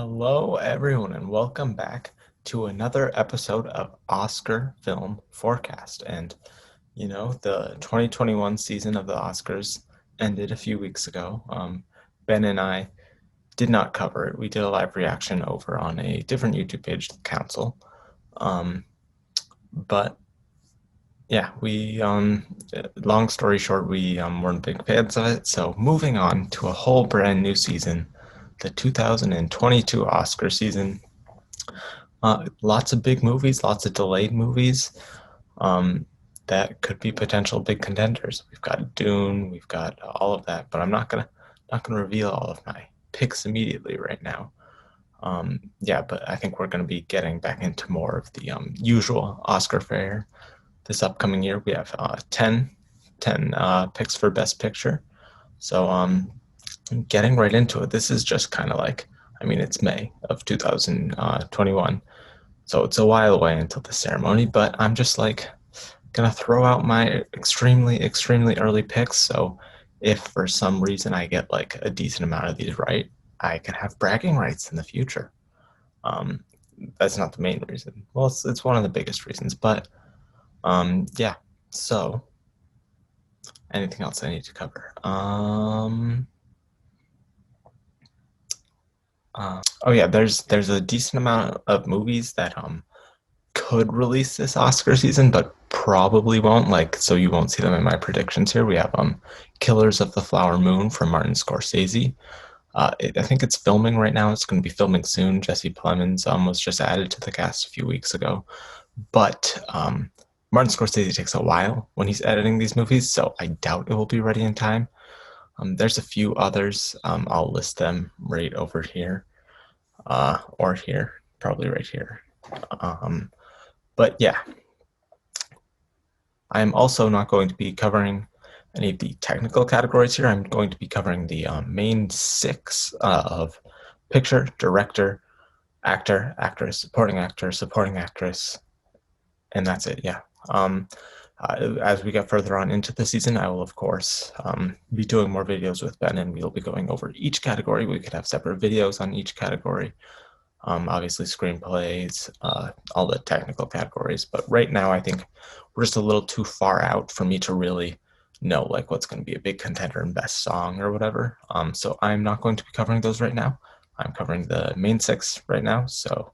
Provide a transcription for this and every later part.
Hello, everyone, and welcome back to another episode of Oscar Film Forecast. The 2021 season of the Oscars ended a few weeks ago. Ben and I did not cover it. We did a live reaction over on a different YouTube page, The Council. But yeah, long story short, we weren't big fans of it. So moving on to a whole brand new season, the 2022 Oscar season. Lots of big movies, lots of delayed movies that could be potential big contenders. We've got Dune, we've got all of that, but I'm not gonna reveal all of my picks immediately right now. But I think we're gonna be getting back into more of the usual Oscar fare this upcoming year. We have 10 picks for Best Picture. So getting right into it, this is just kind of like, it's May of 2021. So it's a while away until the ceremony, but I'm just like gonna throw out my extremely, extremely early picks. So if for some reason I get like a decent amount of these right, I can have bragging rights in the future. Um, that's not the main reason. Well, it's one of the biggest reasons, but yeah. So anything else I need to cover? Oh yeah, there's a decent amount of movies that could release this Oscar season, but probably won't. So you won't see them in my predictions here. We have Killers of the Flower Moon from Martin Scorsese. I think it's filming right now. It's going to be filming soon. Jesse Plemons was just added to the cast a few weeks ago, but Martin Scorsese takes a while when he's editing these movies, so I doubt it will be ready in time. There's a few others. I'll list them right over here, or here, probably right here. But yeah, I'm also not going to be covering any of the technical categories here. I'm going to be covering the main six of picture, director, actor, actress, supporting actress, and that's it. Yeah. As we get further on into the season, I will, of course, be doing more videos with Ben, and we'll be going over each category. We could have separate videos on each category. Obviously, screenplays, all the technical categories. But right now, I think we're just a little too far out for me to really know like what's going to be a big contender in best song or whatever. So I'm not going to be covering those right now. I'm covering the main six right now. So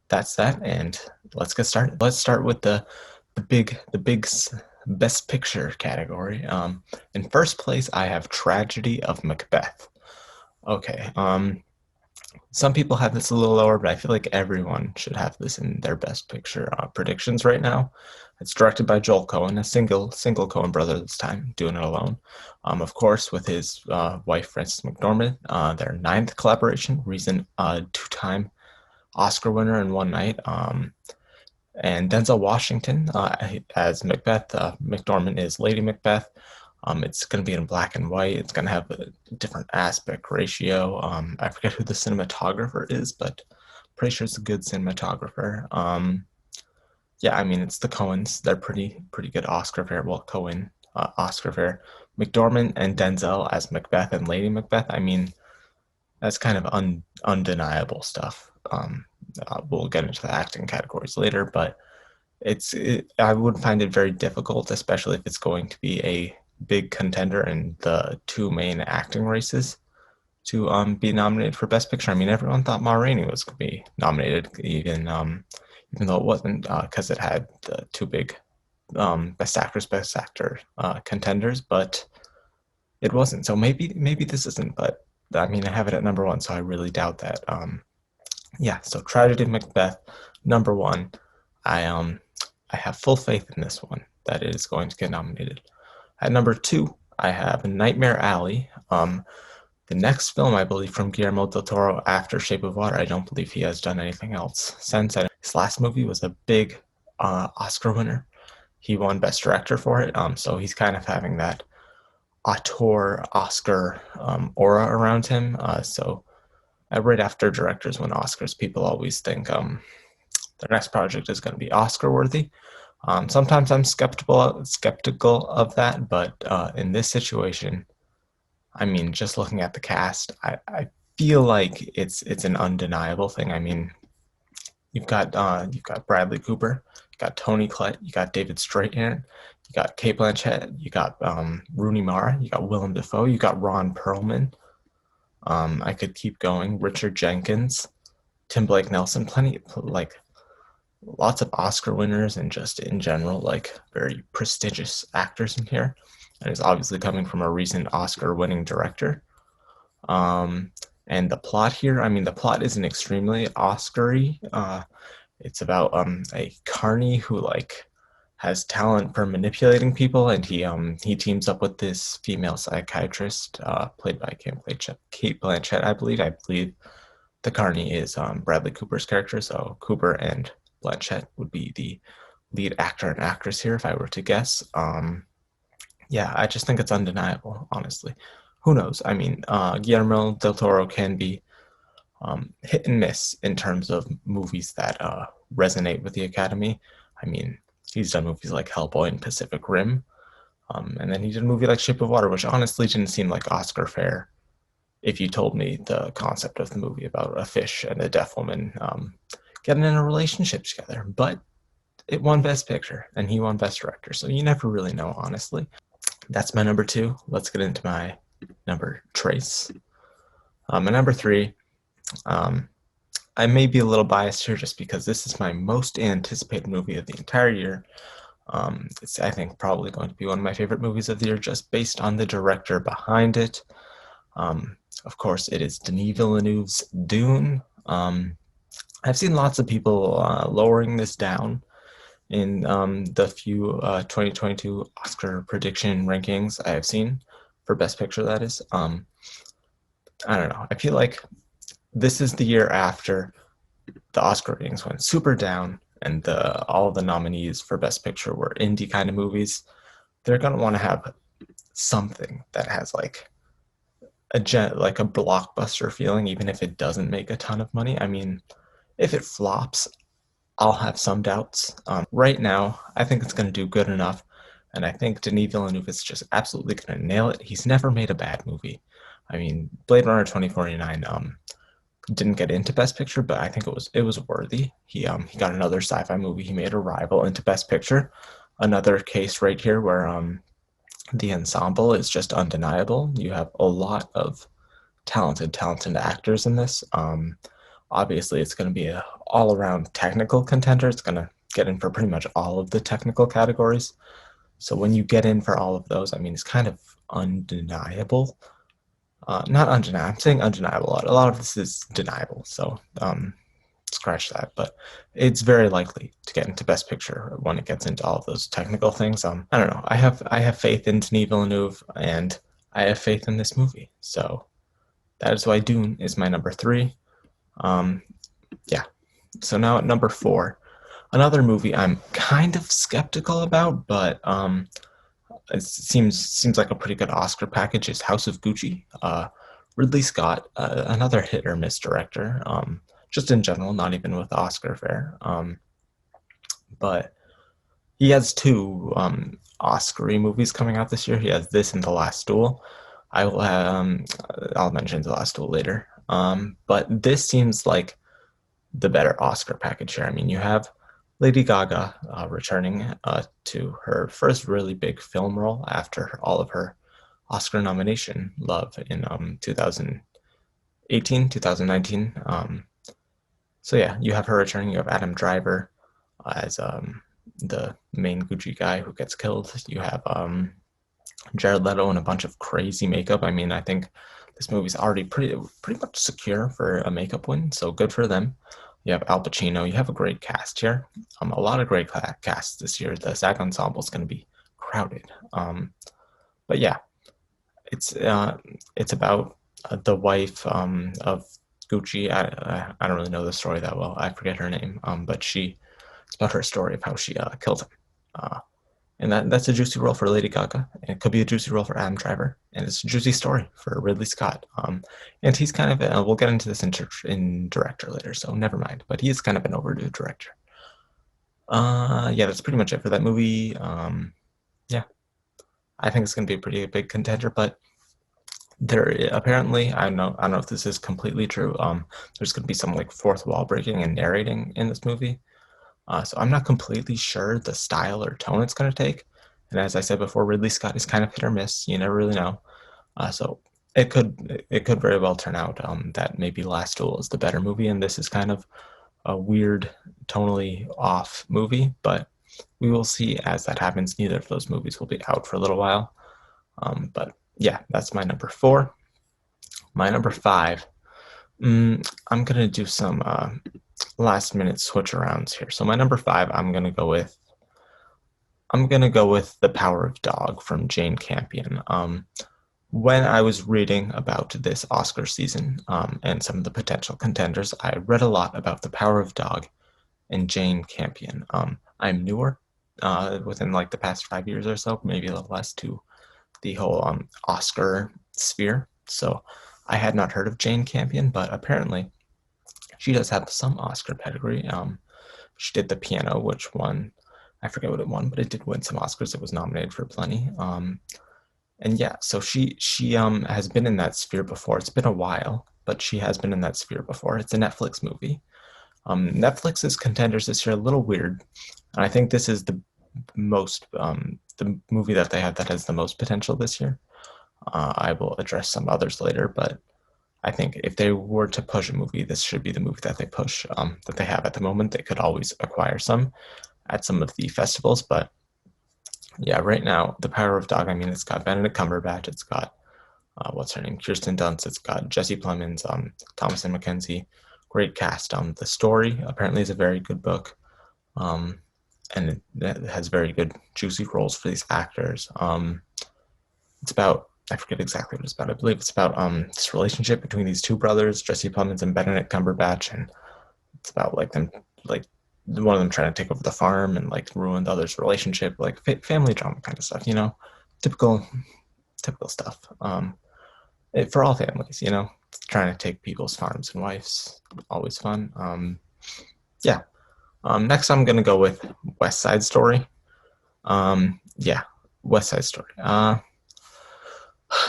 that's that, and let's get started. Let's start with the big best picture category. In first place, I have Tragedy of Macbeth. Okay. Some people have this a little lower, but I feel like everyone should have this in their best picture predictions right now. It's directed by Joel Cohen, a single Cohen brother this time, doing it alone. Of course, with his wife Frances McDormand, their ninth collaboration, recent two-time Oscar winner in one night. And Denzel Washington as Macbeth. McDormand is Lady Macbeth. It's going to be in black and white. It's going to have a different aspect ratio. I forget who the cinematographer is, but I'm pretty sure it's a good cinematographer. It's the Coens. They're pretty good Oscar fare. Well, Cohen, Oscar fare. McDormand and Denzel as Macbeth and Lady Macbeth. That's kind of undeniable stuff. We'll get into the acting categories later, but I would find it very difficult, especially if it's going to be a big contender in the two main acting races, to be nominated for Best Picture. Everyone thought Ma Rainey was going to be nominated, even though it wasn't, because it had the two big Best Actress, Best Actor contenders, but it wasn't. So maybe this isn't, but I have it at number one, so I really doubt that. So Tragedy of Macbeth, number one. I have full faith in this one that it is going to get nominated. At number two, I have Nightmare Alley. The next film, I believe, from Guillermo del Toro after Shape of Water. I don't believe he has done anything else since. His last movie was a big Oscar winner. He won Best Director for it, so he's kind of having that auteur Oscar aura around him. Right after directors win Oscars, people always think their next project is going to be Oscar worthy. Sometimes I'm skeptical of that, but in this situation, just looking at the cast, I feel like it's an undeniable thing. I mean, you've got Bradley Cooper, you got Tony Collette, you got David Strathairn, you got Kate Blanchett, you got Rooney Mara, you got Willem Dafoe, you got Ron Perlman. I could keep going. Richard Jenkins, Tim Blake Nelson, plenty like lots of Oscar winners and just in general like very prestigious actors in here. And it's obviously coming from a recent Oscar-winning director. Um, and the plot here, I mean, the plot isn't extremely Oscar-y. It's about a carny who like has talent for manipulating people, and he teams up with this female psychiatrist played by Kate Blanchett, I believe. I believe the carny is Bradley Cooper's character, so Cooper and Blanchett would be the lead actor and actress here, if I were to guess. Yeah, I just think it's undeniable, honestly. Who knows? I mean, Guillermo del Toro can be hit and miss in terms of movies that resonate with the Academy. I mean, he's done movies like Hellboy and Pacific Rim, and then he did a movie like Shape of Water, which honestly didn't seem like Oscar fare if you told me the concept of the movie about a fish and a deaf woman getting in a relationship together. But it won Best Picture, and he won Best Director, so you never really know, honestly. That's my number two. Let's get into my number trace. My number three, I may be a little biased here just because this is my most anticipated movie of the entire year. It's, I think, probably going to be one of my favorite movies of the year just based on the director behind it. Of course, it is Denis Villeneuve's Dune. I've seen lots of people lowering this down in the few 2022 Oscar prediction rankings I have seen for Best Picture, that is. I don't know. I feel like this is the year after the Oscar ratings went super down and all of the nominees for Best Picture were indie kind of movies. They're going to want to have something that has like a blockbuster feeling, even if it doesn't make a ton of money. I mean, if it flops, I'll have some doubts. Right now, I think it's going to do good enough, and I think Denis Villeneuve is just absolutely going to nail it. He's never made a bad movie. I mean, Blade Runner 2049 didn't get into Best Picture, but I think it was worthy. He got another sci-fi movie. He made Arrival into Best Picture. Another case right here where the ensemble is just undeniable. You have a lot of talented actors in this. Obviously, it's going to be an all-around technical contender. It's going to get in for pretty much all of the technical categories. So when you get in for all of those, I mean, it's kind of undeniable. Not undeniable. I'm saying undeniable. A lot of this is deniable. So scratch that. But it's very likely to get into Best Picture when it gets into all of those technical things. I don't know. I have faith in Denis Villeneuve, and I have faith in this movie. So that is why Dune is my number three. Yeah. So now at number four, another movie I'm kind of skeptical about, but it seems like a pretty good Oscar package is House of Gucci. Ridley Scott, another hit or miss director, just in general, not even with Oscar fare. But he has two Oscar-y movies coming out this year. He has this and The Last Duel. I'll mention The Last Duel later. But this seems like the better Oscar package here. I mean, you have Lady Gaga returning to her first really big film role after all of her Oscar nomination love in 2018, 2019. So yeah, you have her returning. You have Adam Driver as the main Gucci guy who gets killed. You have Jared Leto and a bunch of crazy makeup. I mean, I think this movie's already pretty much secure for a makeup win, so good for them. You have Al Pacino. You have a great cast here. A lot of great casts this year. The SAG ensemble is going to be crowded. But yeah, it's about the wife of Gucci. I don't really know the story that well. I forget her name. But it's about her story of how she killed him. And that's a juicy role for Lady Gaga. And it could be a juicy role for Adam Driver. And it's a juicy story for Ridley Scott. And he's kind of, we'll get into this in director later, so never mind. But he is kind of an overdue director. Yeah, that's pretty much it for that movie. Yeah, I think it's going to be a pretty big contender. But There apparently, I don't know if this is completely true. There's going to be some like fourth wall breaking and narrating in this movie. So I'm not completely sure the style or tone it's going to take. And as I said before, Ridley Scott is kind of hit or miss. You never really know. So it could very well turn out that maybe Last Duel is the better movie, and this is kind of a weird, tonally off movie. But we will see as that happens. Neither of those movies will be out for a little while. But yeah, that's my number four. My number five. I'm gonna do some last minute switch arounds here. So my number five, I'm gonna go with The Power of Dog from Jane Campion. When I was reading about this Oscar season and some of the potential contenders, I read a lot about The Power of Dog and Jane Campion. I'm newer within like the past 5 years or so, maybe a little less, to the whole Oscar sphere. So I had not heard of Jane Campion, but apparently she does have some Oscar pedigree. She did The Piano, which won, I forget what it won, but it did win some Oscars. It was nominated for plenty. And yeah, so she has been in that sphere before. It's been a while, but she has been in that sphere before. It's a Netflix movie. Netflix's contenders this year are a little weird, and I think this is the movie that they have that has the most potential this year. I will address some others later, but I think if they were to push a movie, this should be the movie that they push, that they have at the moment. They could always acquire some at some of the festivals, but yeah, right now, The Power of Dog, I mean, it's got Benedict Cumberbatch, it's got, what's her name, Kirsten Dunst, it's got Jesse Plemons, Thomasin McKenzie, great cast. The story apparently is a very good book, um, and it has very good, juicy roles for these actors. It's about, I forget exactly what it's about. I believe it's about this relationship between these two brothers, Jesse Plemons and Benedict Cumberbatch, and it's about like them, like one of them trying to take over the farm and like ruin the other's relationship, like family drama kind of stuff, typical typical stuff. For all families, trying to take people's farms and wives, always fun. Yeah. Next, I'm gonna go with West Side Story. Yeah, West Side Story.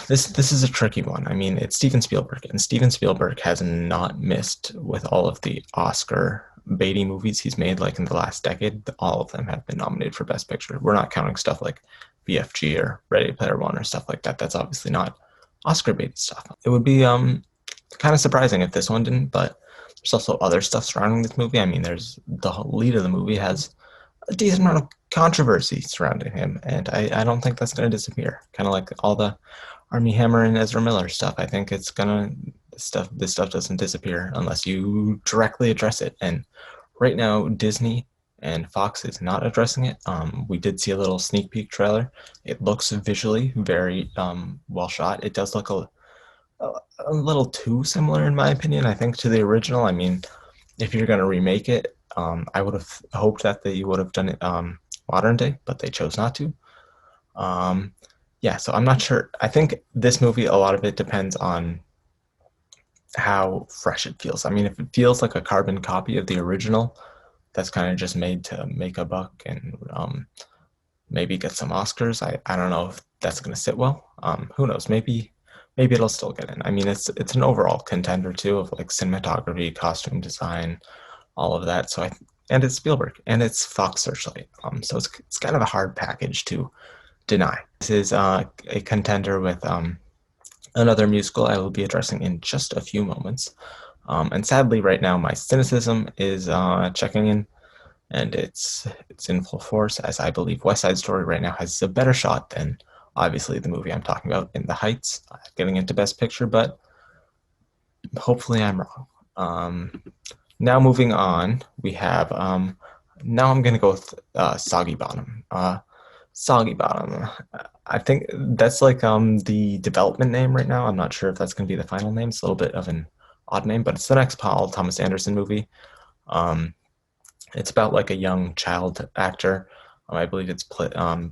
This is a tricky one. I mean, it's Steven Spielberg, and Steven Spielberg has not missed with all of the Oscar Beatty movies he's made, like in the last decade. All of them have been nominated for Best Picture. We're not counting stuff like BFG or Ready Player One or stuff like that. That's obviously not Oscar Beatty stuff. It would be kind of surprising if this one didn't, but there's also other stuff surrounding this movie. I mean, there's the lead of the movie has a decent amount of controversy surrounding him, and I don't think that's going to disappear. Kind of like all the Armie Hammer and Ezra Miller stuff. I think it's gonna this stuff doesn't disappear unless you directly address it. And right now, Disney and Fox is not addressing it. We did see a little sneak peek trailer. It looks visually very well shot. It does look a little too similar, in my opinion, I think, to the original. I mean, if you're going to remake it, I would have hoped that they would have done it modern day, but they chose not to. Yeah, so I'm not sure. I think this movie, a lot of it depends on how fresh it feels. I mean, if it feels like a carbon copy of the original, that's kind of just made to make a buck and maybe get some Oscars. I don't know if that's going to sit well. Who knows? Maybe it'll still get in. I mean, it's an overall contender too of like cinematography, costume design, all of that. And it's Spielberg and it's Fox Searchlight. So it's kind of a hard package to deny. This is a contender with another musical I will be addressing in just a few moments. And sadly, right now, my cynicism is checking in, and it's in full force, as I believe West Side Story right now has a better shot than obviously the movie I'm talking about, In the Heights, getting into Best Picture, but hopefully I'm wrong. Now moving on, we have, now I'm going to go with Soggy Bottom. Soggy Bottom. I think that's like the development name right now. I'm not sure if that's going to be the final name. It's a little bit of an odd name, but it's the next Paul Thomas Anderson movie. It's about like a young child actor. I believe it's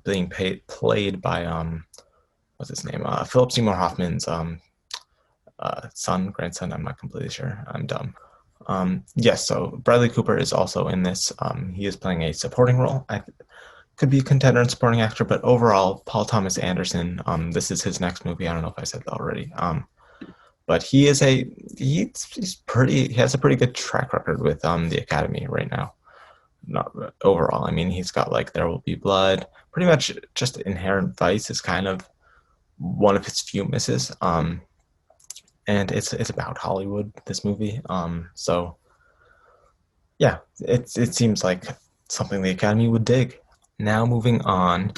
being played by what's his name? Philip Seymour Hoffman's grandson. I'm not completely sure. I'm dumb. Yes, so Bradley Cooper is also in this. He is playing a supporting role. could be a contender in supporting actor, but overall, Paul Thomas Anderson, this is his next movie. I don't know if I said that already. But he has a pretty good track record with the Academy right now. Not overall. I mean, he's got like There Will Be Blood. Pretty much just Inherent Vice is kind of one of his few misses. And it's about Hollywood, this movie. So yeah, it seems like something the Academy would dig. Now moving on,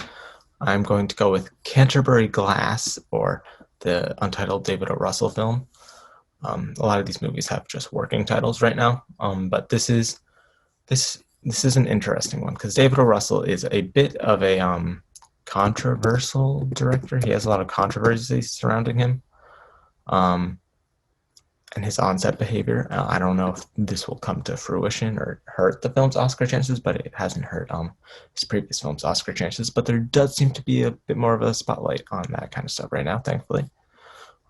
I'm going to go with Canterbury Glass, or the untitled David O. Russell film. A lot of these movies have just working titles right now, but this is an interesting one because David O. Russell is a bit of a controversial director. He has a lot of controversies surrounding him, and his on-set behavior. I don't know if this will come to fruition or hurt the film's Oscar chances, but it hasn't hurt his previous film's Oscar chances. But there does seem to be a bit more of a spotlight on that kind of stuff right now, thankfully.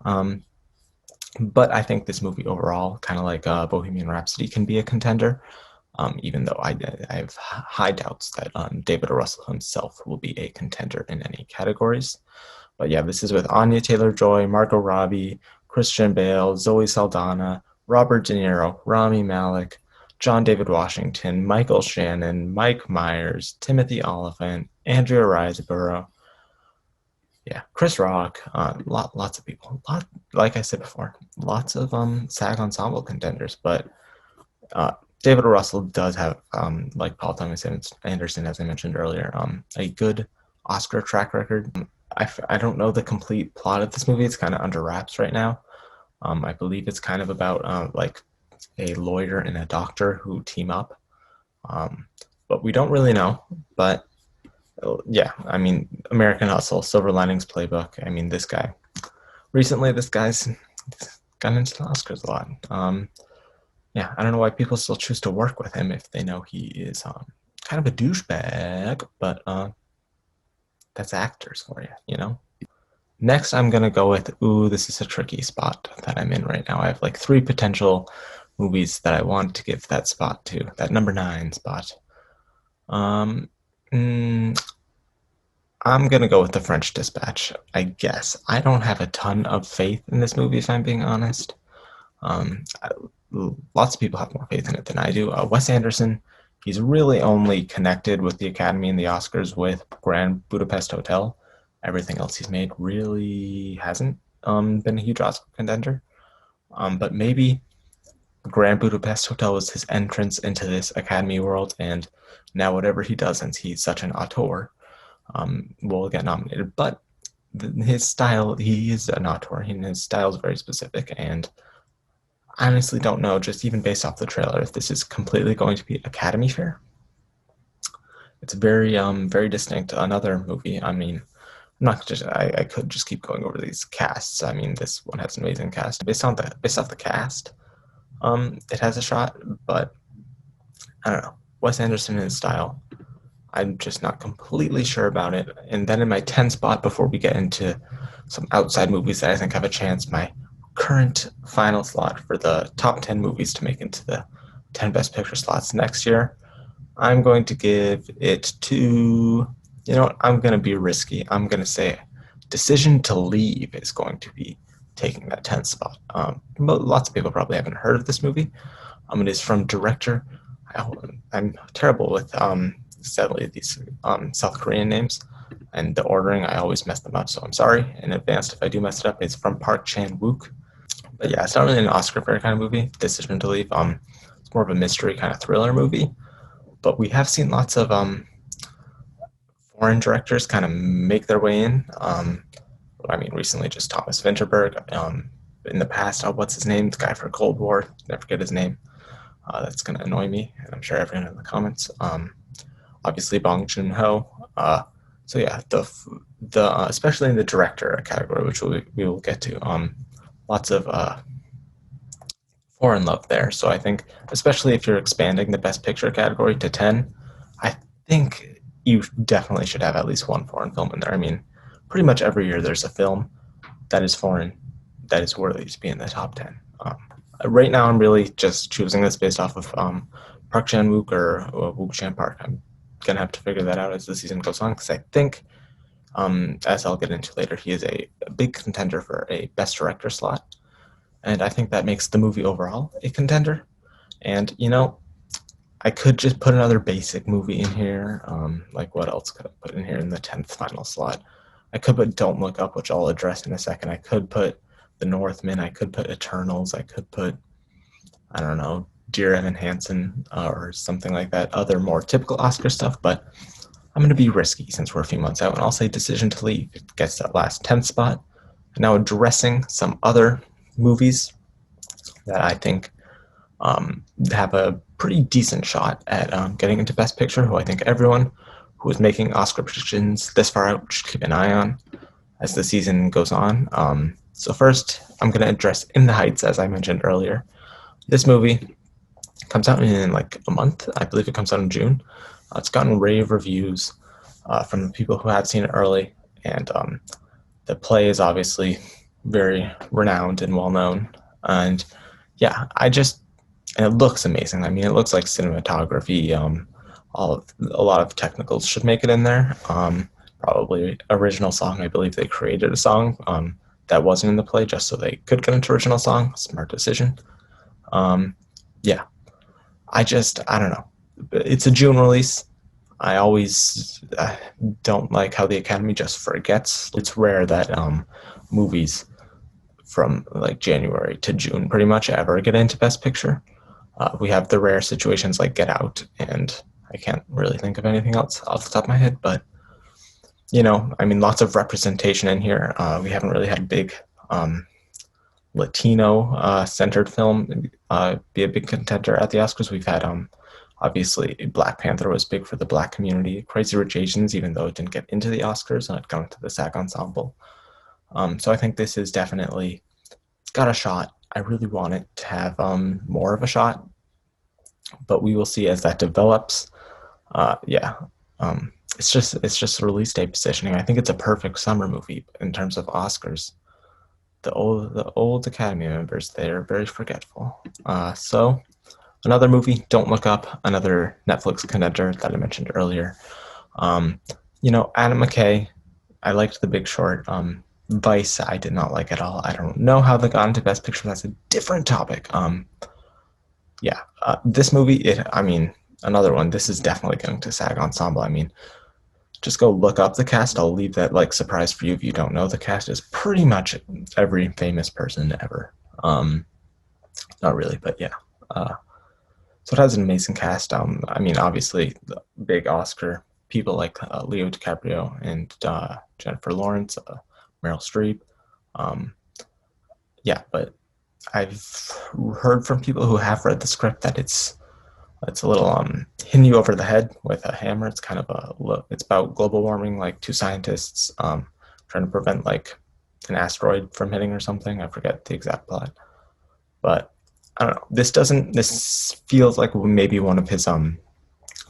But I think this movie overall, kind of like Bohemian Rhapsody, can be a contender, even though I have high doubts that David O. Russell himself will be a contender in any categories. But yeah, this is with Anya Taylor-Joy, Margot Robbie, Christian Bale, Zoe Saldana, Robert De Niro, Rami Malek, John David Washington, Michael Shannon, Mike Myers, Timothy Olyphant, Andrea Riseborough. Yeah, Chris Rock, lots of people. Like I said before, lots of SAG ensemble contenders. But David O. Russell does have, like Paul Thomas Anderson, as I mentioned earlier, a good Oscar track record. I don't know the complete plot of this movie. It's kind of under wraps right now. I believe it's kind of about like a lawyer and a doctor who team up. But we don't really know. But yeah, I mean, American Hustle, Silver Linings Playbook. I mean, this guy's gotten into the Oscars a lot. Yeah, I don't know why people still choose to work with him if they know he is kind of a douchebag, but that's actors for you, you know? Next, I'm going to go with, this is a tricky spot that I'm in right now. I have like 3 potential movies that I want to give that spot to, that number 9 spot. I'm going to go with The French Dispatch, I guess. I don't have a ton of faith in this movie, if I'm being honest. Lots of people have more faith in it than I do. Wes Anderson, he's really only connected with the Academy and the Oscars with Grand Budapest Hotel. Everything else he's made really hasn't been a huge Oscar contender. But maybe Grand Budapest Hotel was his entrance into this Academy world, and now whatever he does, since he's such an auteur, will get nominated. But his style, he is an auteur, and his style is very specific, and I honestly don't know, just even based off the trailer, if this is completely going to be Academy fare. It's very very distinct. Another movie, I mean, I could just keep going over these casts. I mean, this one has an amazing cast. Based off the cast, it has a shot, but I don't know. Wes Anderson and his style, I'm just not completely sure about it. And then in my 10 spot, before we get into some outside movies that I think have a chance, my current final slot for the top 10 movies to make into the 10 Best Picture slots next year, I'm going to give it to, you know what, I'm going to be risky. I'm going to say Decision to Leave is going to be taking that 10th spot. Lots of people probably haven't heard of this movie. It is from director, I'm terrible with sadly these South Korean names, and the ordering, I always mess them up, so I'm sorry in advance if I do mess it up. It's from Park Chan-wook. But yeah, it's not really an Oscar fair kind of movie, Decision to Leave. It's more of a mystery kind of thriller movie. But we have seen lots of foreign directors kind of make their way in. I mean, recently just Thomas Vinterberg. In the past, what's his name? The guy for Cold War. Never forget his name. That's going to annoy me, and I'm sure everyone in the comments. Obviously, Bong Joon-ho. So yeah, the especially in the director category, which we will get to. Lots of foreign love there. So I think, especially if you're expanding the Best Picture category to 10, I think you definitely should have at least one foreign film in there. I mean, pretty much every year there's a film that is foreign that is worthy to be in the top 10. Right now, I'm really just choosing this based off of Park Chan-wook or Wook Chan Park. gonna have to figure that out as the season goes on, because I think, as I'll get into later, he is a big contender for a Best Director slot, and I think that makes the movie overall a contender. And I could just put another basic movie in here. Like what else could I put in here in the 10th final slot? I could put Don't Look Up, which I'll address in a second. I could put The Northman. I could put Eternals. I could put, I don't know, Dear Evan Hansen or something like that. Other more typical Oscar stuff, but I'm going to be risky since we're a few months out, and I'll say Decision to Leave. It gets that last 10th spot. Now addressing some other movies that I think have a pretty decent shot at getting into Best Picture, who I think everyone who is making Oscar predictions this far out should keep an eye on as the season goes on. So first, I'm going to address In the Heights, as I mentioned earlier. This movie comes out in like a month. I believe it comes out in June. It's gotten rave reviews from the people who have seen it early, and the play is obviously very renowned and well known. And yeah, and it looks amazing. I mean, it looks like cinematography. A lot of technicals should make it in there. Probably original song. I believe they created a song that wasn't in the play just so they could get into original song. Smart decision. Yeah, I don't know. It's a June release. I always don't like how the Academy just forgets. It's rare that movies from like January to June pretty much ever get into Best Picture. We have the rare situations like Get Out, and I can't really think of anything else off the top of my head, but I mean, lots of representation in here. We haven't really had a big Latino-centered film be a big contender at the Oscars. We've had, obviously, Black Panther was big for the Black community. Crazy Rich Asians, even though it didn't get into the Oscars, and it got into the SAG Ensemble. So I think this is definitely got a shot. I really want it to have more of a shot, but we will see as that develops. It's just a release date positioning. I think it's a perfect summer movie in terms of Oscars. The old Academy members, they're very forgetful. So another movie, Don't Look Up, another Netflix contender that I mentioned earlier. Adam McKay, I liked The Big Short. Vice, I did not like at all. I don't know how they got into Best Picture. That's a different topic. This movie, another one. This is definitely going to SAG Ensemble. I mean, just go look up the cast. I'll leave that like surprise for you if you don't know. The cast is pretty much every famous person ever. Not really, but yeah. So it has an amazing cast. Obviously, the big Oscar people like Leo DiCaprio and Jennifer Lawrence, Meryl Streep. But I've heard from people who have read the script that it's a little hitting you over the head with a hammer. It's kind of it's about global warming, like two scientists trying to prevent like an asteroid from hitting or something. I forget the exact plot, but I don't know. This feels like maybe one of his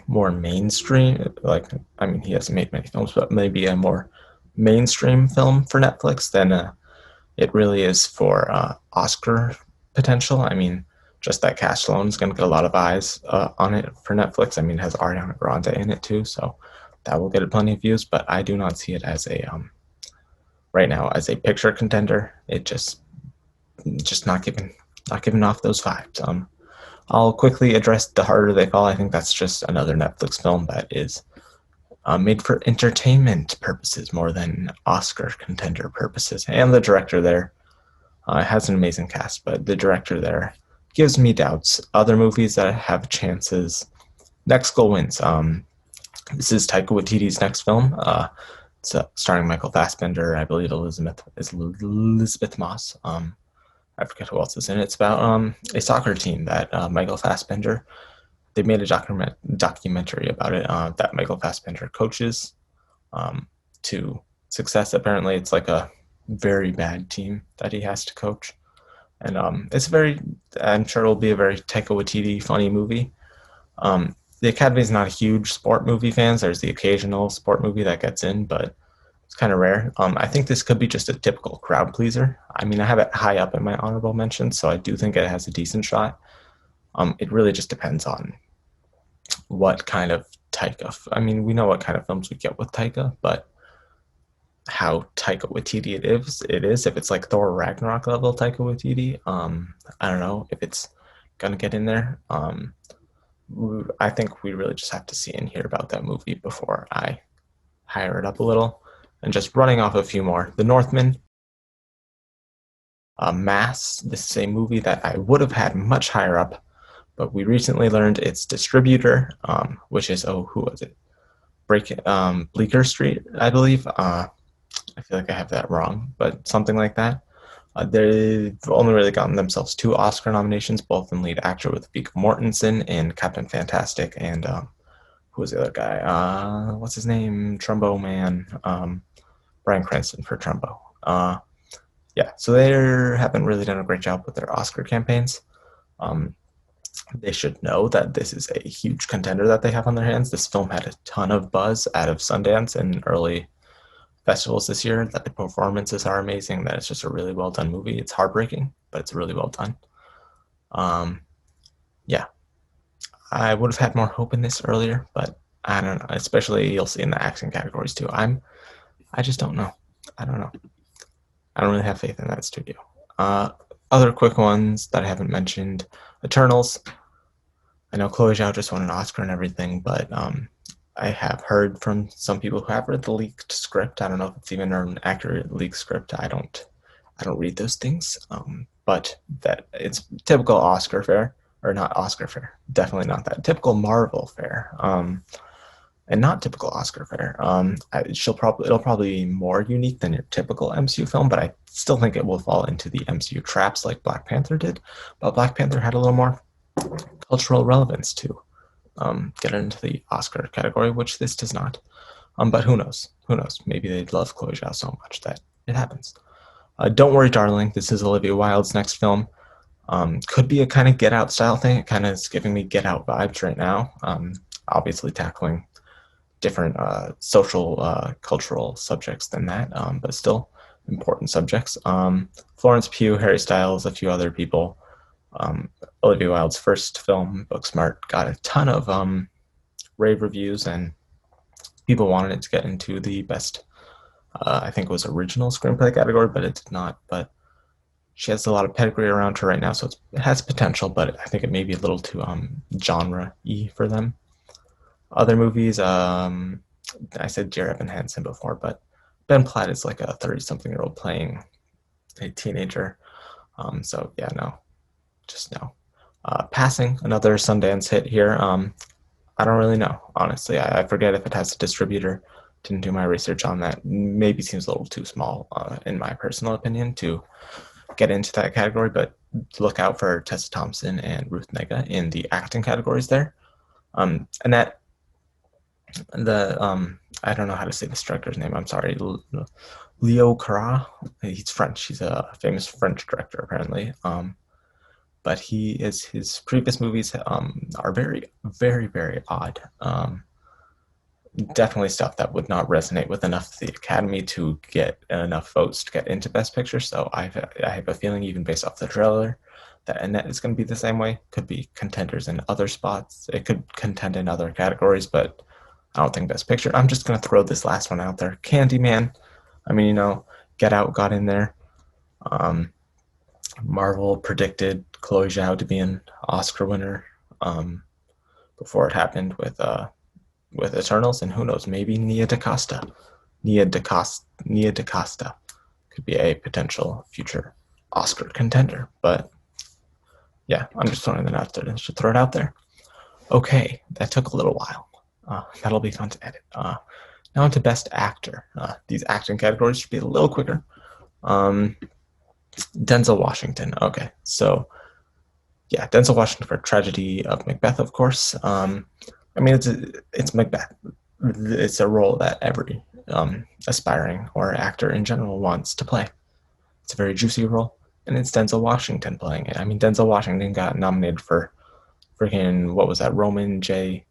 more mainstream. He hasn't made many films, but maybe a more mainstream film for Netflix than it really is for Oscar potential. I mean, just that cast alone is going to get a lot of eyes on it for Netflix. I mean, it has Ariana Grande in it too, so that will get it plenty of views. But I do not see it as a right now as a picture contender. It just not giving off those vibes. I'll quickly address The Harder They Fall. I think that's just another Netflix film that is made for entertainment purposes more than Oscar contender purposes. And the director there has an amazing cast, but the director there gives me doubts. Other movies that have chances. Next Goal Wins. This is Taika Waititi's next film. It's starring Michael Fassbender. I believe Elizabeth Moss. I forget who else is in it. It's about a soccer team that Michael Fassbender. They made a documentary about it that Michael Fassbender coaches to success. Apparently, it's like a very bad team that he has to coach. And I'm sure it'll be a very Taika Waititi funny movie. The Academy is not a huge sport movie fans. There's the occasional sport movie that gets in, but it's kind of rare. I think this could be just a typical crowd pleaser. I mean, I have it high up in my honorable mentions, so I do think it has a decent shot. It really just depends on what kind of Taika. I mean, we know what kind of films we get with Taika, but how Taika Waititi it is. If it's like Thor Ragnarok level Taika Waititi, I don't know if it's gonna get in there. I think we really just have to see and hear about that movie before I higher it up a little. And just running off a few more, The Northman, Mass. This is a movie that I would have had much higher up, but we recently learned its distributor, which is who was it? Bleecker Street, I believe. I feel like I have that wrong, but something like that. They've only really gotten themselves 2 Oscar nominations, both in lead actor with Viggo Mortensen in Captain Fantastic, and who was the other guy? What's his name? Trumbo Man. Bryan Cranston for Trumbo. Yeah, so they haven't really done a great job with their Oscar campaigns. They should know that this is a huge contender that they have on their hands. This film had a ton of buzz out of Sundance and early festivals this year, that the performances are amazing, that it's just a really well done movie. It's heartbreaking, but it's really well done. Yeah, I would have had more hope in this earlier, but I don't know. Especially you'll see in the action categories too. I just don't know. I don't know. I don't really have faith in that studio. Other quick ones that I haven't mentioned: Eternals. I know Chloe Zhao just won an Oscar and everything, but I have heard from some people who have read the leaked script. I don't know if it's even an accurate leaked script. I don't read those things. But that it's typical Oscar fare, or not Oscar fare. Definitely not that. Typical Marvel fare. And not typical Oscar fare. It'll probably be more unique than your typical MCU film, but I still think it will fall into the MCU traps like Black Panther did. But Black Panther had a little more cultural relevance to get into the Oscar category, which this does not. But who knows? Who knows? Maybe they love Chloe Zhao so much that it happens. Don't Worry, Darling. This is Olivia Wilde's next film. Could be a kind of Get Out style thing. It kind of is giving me Get Out vibes right now. Obviously tackling different social, cultural subjects than that, but still important subjects. Florence Pugh, Harry Styles, a few other people. Olivia Wilde's first film, Booksmart, got a ton of rave reviews, and people wanted it to get into the best, I think it was original screenplay category, but it did not. But she has a lot of pedigree around her right now, so it has potential, but I think it may be a little too genre-y for them. Other movies, I said Dear Evan Hansen before, but Ben Platt is like a 30-something-year-old playing a teenager. So yeah, no, just no. Passing, another Sundance hit here. I don't really know, honestly. I forget if it has a distributor. Didn't do my research on that. Maybe seems a little too small, in my personal opinion, to get into that category, but look out for Tessa Thompson and Ruth Negga in the acting categories there. And that I don't know how to say this director's name. I'm sorry, Leo Cara. He's French. He's a famous French director apparently. But his previous movies are very, very, very odd. Definitely stuff that would not resonate with enough of the Academy to get enough votes to get into Best Picture. So I have a feeling, even based off the trailer, that Annette is going to be the same way. Could be contenders in other spots. It could contend in other categories, but I don't think Best Picture. I'm just going to throw this last one out there. Candyman. I mean, Get Out got in there. Marvel predicted Chloe Zhao to be an Oscar winner before it happened with Eternals, and who knows, maybe Nia DaCosta could be a potential future Oscar contender. But yeah, I'm just throwing that out there. I should throw it out there. Okay, that took a little while. That'll be fun to edit. Now into Best Actor. These acting categories should be a little quicker. Denzel Washington. Okay, so yeah, Denzel Washington for Tragedy of Macbeth, of course. I mean, it's Macbeth. It's a role that every aspiring or actor in general wants to play. It's a very juicy role, and it's Denzel Washington playing it. I mean, Denzel Washington got nominated for freaking, what was that, Roman J.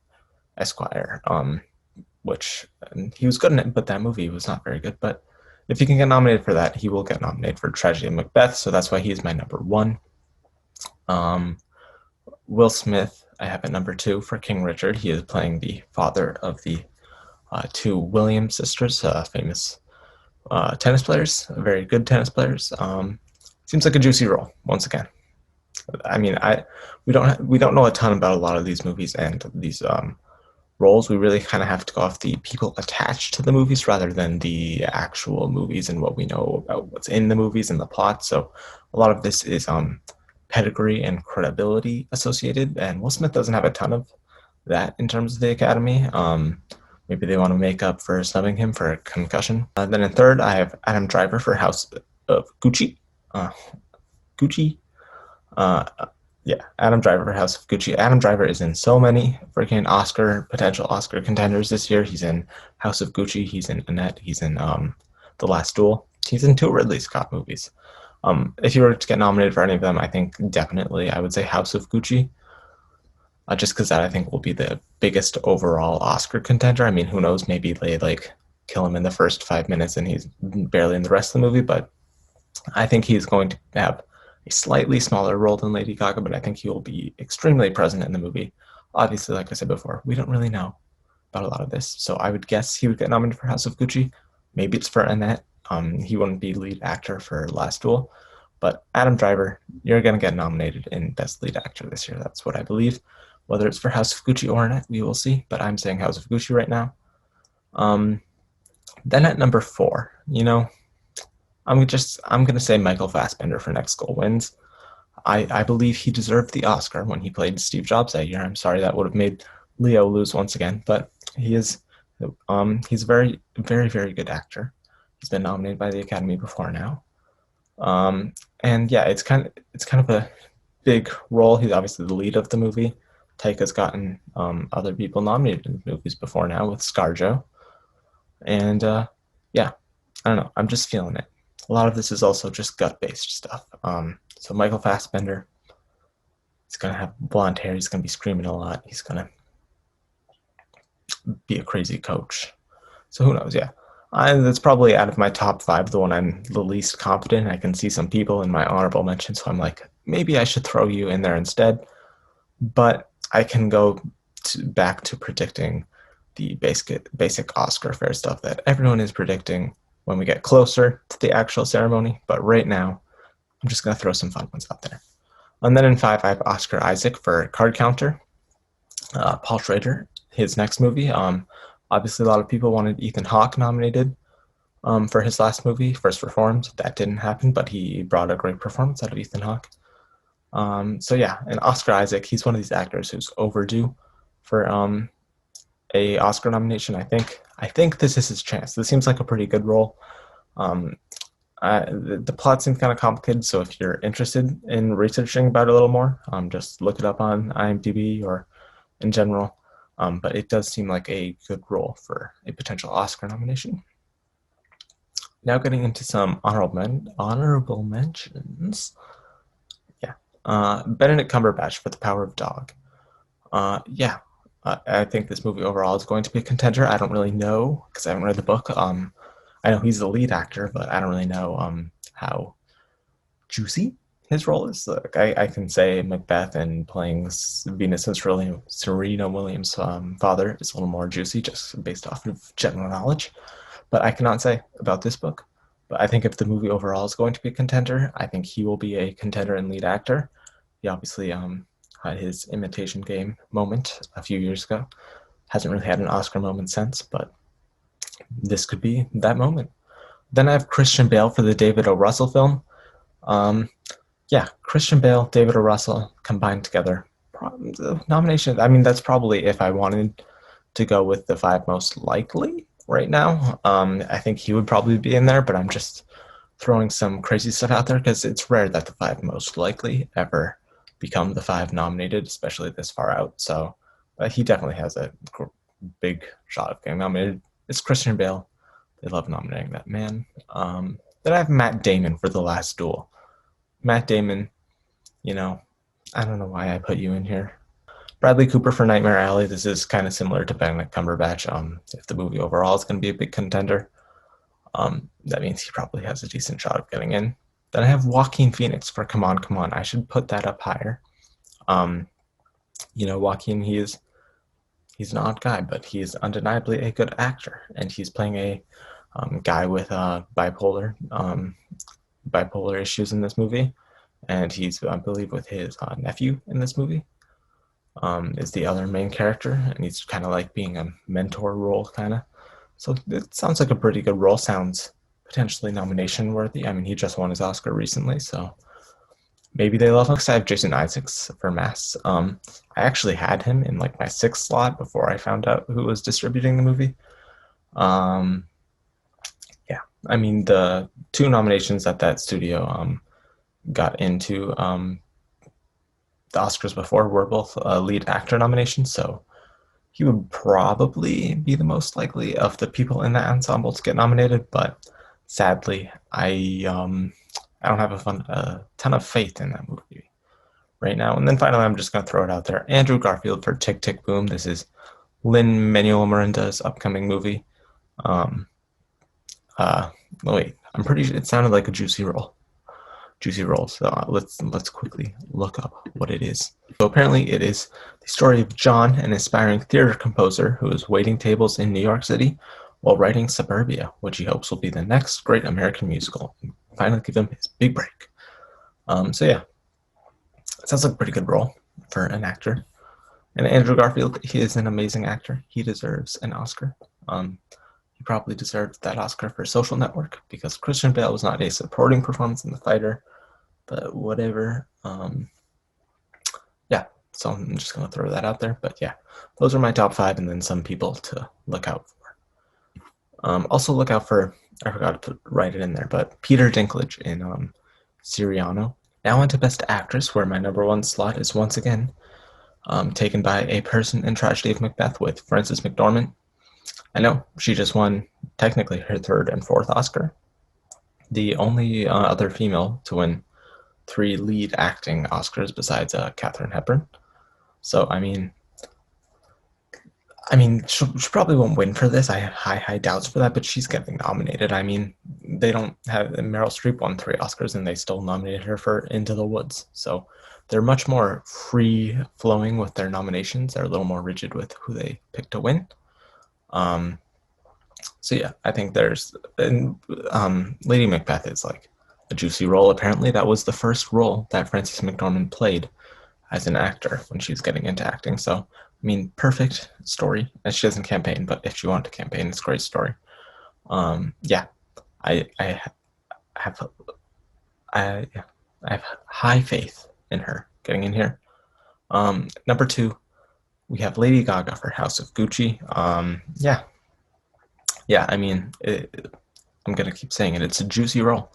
Esquire, which he was good in it, but that movie was not very good. But if he can get nominated for that, he will get nominated for Tragedy of Macbeth, so that's why he's my number one. Will Smith, I have at number 2 for King Richard. He is playing the father of the two Williams sisters, famous tennis players, very good tennis players. Seems like a juicy role once again. I mean, we don't know a ton about a lot of these movies and these roles. We really kind of have to go off the people attached to the movies rather than the actual movies and what we know about what's in the movies and the plot. So a lot of this is pedigree and credibility associated, and Will Smith doesn't have a ton of that in terms of the Academy. Maybe they want to make up for snubbing him for a concussion. Then in third, I have Adam Driver for House of Gucci. Gucci. Yeah, Adam Driver for House of Gucci. Adam Driver is in so many freaking potential Oscar contenders this year. He's in House of Gucci. He's in Annette. He's in The Last Duel. He's in 2 Ridley Scott movies. If you were to get nominated for any of them, I think definitely I would say House of Gucci. Just because that I think will be the biggest overall Oscar contender. I mean, who knows? Maybe they like kill him in the first 5 minutes and he's barely in the rest of the movie. But I think he's going to have a slightly smaller role than Lady Gaga, but I think he will be extremely present in the movie. Obviously, like I said before, we don't really know about a lot of this, so I would guess he would get nominated for House of Gucci. Maybe it's for Annette. He wouldn't be lead actor for Last Duel, but Adam Driver, you're going to get nominated in Best Lead Actor this year. That's what I believe. Whether it's for House of Gucci or Annette, we will see, but I'm saying House of Gucci right now. Then at number 4, I'm going to say Michael Fassbender for Next Goal Wins. I believe he deserved the Oscar when he played Steve Jobs that year. I'm sorry that would have made Leo lose once again, but he's a very, very, very good actor. He's been nominated by the Academy before now. And yeah, it's kind of a big role. He's obviously the lead of the movie. Taika's gotten other people nominated in movies before now with ScarJo. And yeah, I don't know. I'm just feeling it. A lot of this is also just gut-based stuff. So Michael Fassbender, he's going to have blonde hair. He's going to be screaming a lot. He's going to be a crazy coach. So who knows? Yeah. That's probably out of my top 5, the one I'm the least confident. I can see some people in my honorable mention, so I'm like, maybe I should throw you in there instead. But I can go back to predicting the basic Oscar fair stuff that everyone is predicting when we get closer to the actual ceremony. But right now, I'm just going to throw some fun ones out there. And then in 5, I have Oscar Isaac for Card Counter. Paul Schrader, his next movie. Obviously, a lot of people wanted Ethan Hawke nominated for his last movie, First Reformed. That didn't happen, but he brought a great performance out of Ethan Hawke. So yeah, and Oscar Isaac, he's one of these actors who's overdue for a Oscar nomination. I think this is his chance. This seems like a pretty good role. The plot seems kind of complicated, so if you're interested in researching about it a little more, just look it up on IMDb or in general. But it does seem like a good role for a potential Oscar nomination. Now getting into some honorable mentions. Yeah, Benedict Cumberbatch for The Power of Dog. Yeah, I think this movie overall is going to be a contender. I don't really know because I haven't read the book. I know he's the lead actor, but I don't really know how juicy his role is. Like, I can say Macbeth and playing Venus and Serena Williams' father is a little more juicy just based off of general knowledge. But I cannot say about this book. But I think if the movie overall is going to be a contender, I think he will be a contender and lead actor. He obviously had his Imitation Game moment a few years ago. Hasn't really had an Oscar moment since, but this could be that moment. Then I have Christian Bale for the David O. Russell film. Yeah, Christian Bale, David O. Russell combined together. The nomination, I mean, that's probably if I wanted to go with the 5 most likely right now. I think he would probably be in there, but I'm just throwing some crazy stuff out there because it's rare that the 5 most likely ever become the 5 nominated, especially this far out. So he definitely has a big shot of getting nominated. It's Christian Bale. They love nominating that man. Then I have Matt Damon for The Last Duel. Matt Damon, I don't know why I put you in here. Bradley Cooper for Nightmare Alley. This is kind of similar to Benedict Cumberbatch. If the movie overall is going to be a big contender, that means he probably has a decent shot of getting in. Then I have Joaquin Phoenix for Come On, Come On. I should put that up higher. Joaquin, he's an odd guy, but he's undeniably a good actor, and he's playing a guy with bipolar issues in this movie, and he's, I believe, with his nephew in this movie. Is the other main character, and he's kind of like being a mentor role, kind of. So it sounds like a pretty good role. Sounds potentially nomination worthy. I mean, he just won his Oscar recently, so maybe they love him. Because I have Jason Isaacs for Mass. I actually had him in like my sixth slot before I found out who was distributing the movie. Yeah, I mean, the two nominations that studio got into the Oscars before were both lead actor nominations, so he would probably be the most likely of the people in that ensemble to get nominated. But sadly, I don't have a ton of faith in that movie right now. And then finally, I'm just going to throw it out there: Andrew Garfield for Tick Tick Boom. This is Lin-Manuel Miranda's upcoming movie. Wait, I'm pretty sure it sounded like a juicy roll. So let's quickly look up what it is. So apparently it is the story of John, an aspiring theater composer who is waiting tables in New York City while writing Suburbia, which he hopes will be the next great American musical and finally give him his big break. So yeah, it sounds like a pretty good role for an actor. And Andrew Garfield, he is an amazing actor. He deserves an Oscar. He probably deserved that Oscar for Social Network because Christian Bale was not a supporting performance in The Fighter, but whatever. Yeah, so I'm just going to throw that out there. But yeah, those are my top 5 and then some people to look out for. Also look out for, I forgot to write it in there, but Peter Dinklage in Cyrano. Now on to Best Actress, where my number 1 slot is once again taken by A Person in Tragedy of Macbeth with Frances McDormand. I know, she just won technically her 3rd and 4th Oscar. The only other female to win 3 lead acting Oscars besides Katharine Hepburn. So, I mean, she probably won't win for this. I have high doubts for that, but she's getting nominated. I mean, they don't have Meryl Streep won 3 Oscars and they still nominated her for Into the Woods. So they're much more free flowing with their nominations. They're a little more rigid with who they pick to win. So yeah, I think Lady Macbeth is like a juicy role. Apparently, that was the first role that Frances McDormand played as an actor when she was getting into acting. So, I mean, perfect story. And she doesn't campaign, but if she wanted to campaign, it's a great story. Yeah, I have high faith in her getting in here. Number 2, we have Lady Gaga for House of Gucci. Yeah, I mean, I'm going to keep saying it. It's a juicy role.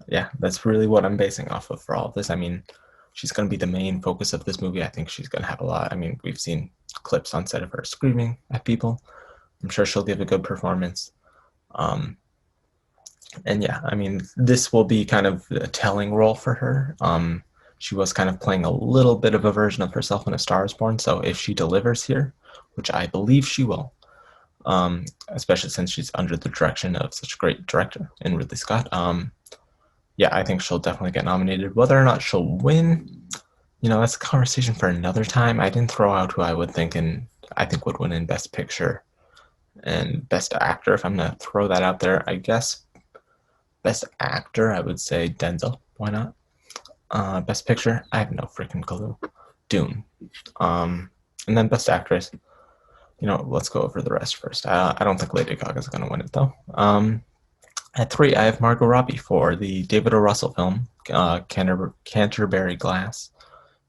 Yeah, that's really what I'm basing off of for all of this. I mean, she's going to be the main focus of this movie. I think she's going to have a lot. I mean, we've seen clips on set of her screaming at people. I'm sure she'll give a good performance. And yeah, I mean, this will be kind of a telling role for her. She was kind of playing a little bit of a version of herself in A Star is Born. So if she delivers here, which I believe she will, especially since she's under the direction of such a great director in Ridley Scott, yeah, I think she'll definitely get nominated. Whether or not she'll win, that's a conversation for another time. I didn't throw out who I would think would win in Best Picture and Best Actor. If I'm going to throw that out there, I guess Best Actor, I would say Denzel. Why not? Best Picture, I have no freaking clue. Dune. And then Best Actress, let's go over the rest first. I don't think Lady Gaga is going to win it, though. At 3, I have Margot Robbie for the David O. Russell film, Canterbury Glass,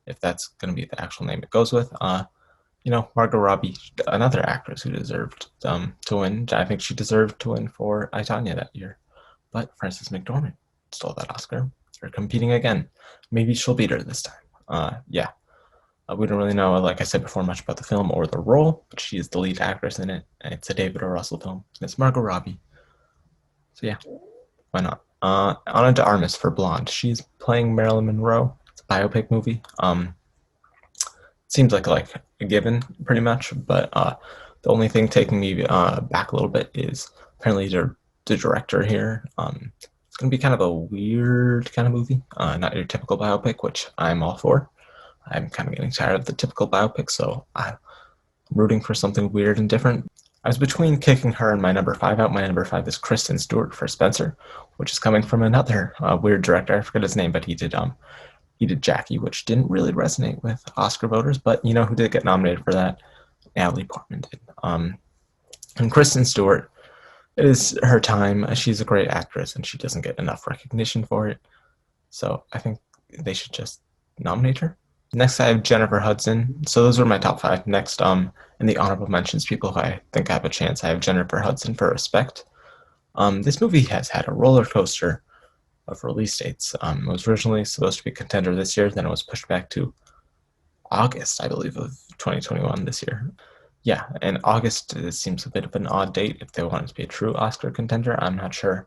if that's going to be the actual name it goes with. Margot Robbie, another actress who deserved to win. I think she deserved to win for I, Tonya that year. But Frances McDormand stole that Oscar. They're competing again. Maybe she'll beat her this time. Yeah. We don't really know, like I said before, much about the film or the role, but she is the lead actress in it, and it's a David O. Russell film. And it's Margot Robbie. So yeah, why not? Ana de Armas for Blonde. She's playing Marilyn Monroe. It's a biopic movie. Seems like a given, pretty much. But the only thing taking me back a little bit is apparently the director here. It's going to be kind of a weird kind of movie. Not your typical biopic, which I'm all for. I'm kind of getting tired of the typical biopic, so I'm rooting for something weird and different. I was between kicking her and my number five out. My number five is Kristen Stewart for Spencer, which is coming from another weird director. I forget his name, but he did Jackie, which didn't really resonate with Oscar voters. But you know who did get nominated for that? Natalie Portman did. And Kristen Stewart, it is her time. She's a great actress, and she doesn't get enough recognition for it. So I think they should just nominate her. Next, I have Jennifer Hudson. So those were my top five. Next, in the honorable mentions, people who I think I have a chance, I have Jennifer Hudson for Respect. This movie has had a roller coaster of release dates. It was originally supposed to be a contender this year, then it was pushed back to August, I believe, of 2021 this year. Yeah, and August seems a bit of an odd date if they want it to be a true Oscar contender. I'm not sure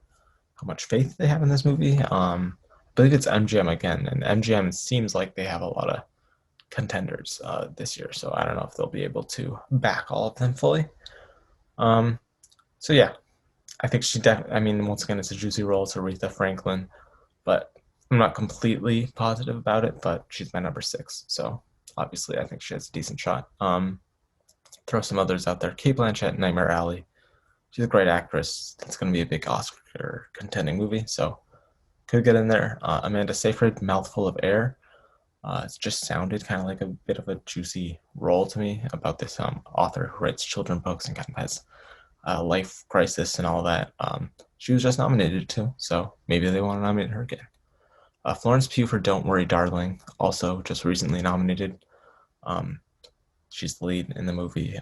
how much faith they have in this movie. I believe it's MGM again, and MGM seems like they have a lot of contenders this year, so I don't know if they'll be able to back all of them fully. So yeah, I think she definitely. I mean, once again, it's a juicy role. It's Aretha Franklin, but I'm not completely positive about it. But she's my number six, so obviously I think she has a decent shot. Throw some others out there. Cate Blanchett, Nightmare Alley. She's a great actress. It's going to be a big Oscar contending movie, so could get in there. Amanda Seyfried, Mouthful of Air. It just sounded kind of like a bit of a juicy role to me about this author who writes children books and kind of has a life crisis and all that. She was just nominated too, so maybe they want to nominate her again. Florence Pugh for Don't Worry, Darling, also just recently nominated. She's the lead in the movie.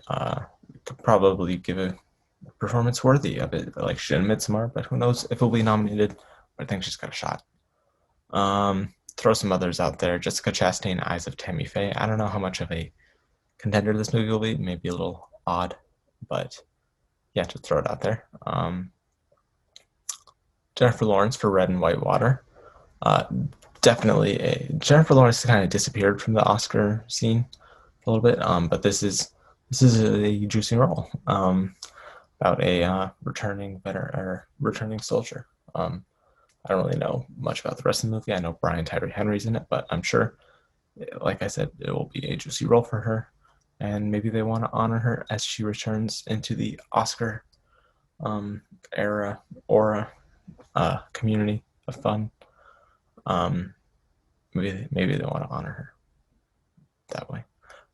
Could probably give a performance worthy of it, like she did in Midsommar, but who knows if it'll be nominated. But I think she's got a shot. Throw some others out there. Jessica Chastain, Eyes of Tammy Faye. I don't know how much of a contender this movie will be. Maybe a little odd, but yeah, to throw it out there. Jennifer Lawrence for Red and White Water. Definitely Jennifer Lawrence kind of disappeared from the Oscar scene a little bit, but this is a juicy role about a returning soldier. I don't really know much about the rest of the movie. I know Brian Tyree Henry's in it, but I'm sure, like I said, it will be a juicy role for her, and maybe they want to honor her as she returns into the Oscar era aura community of fun. Maybe they want to honor her that way.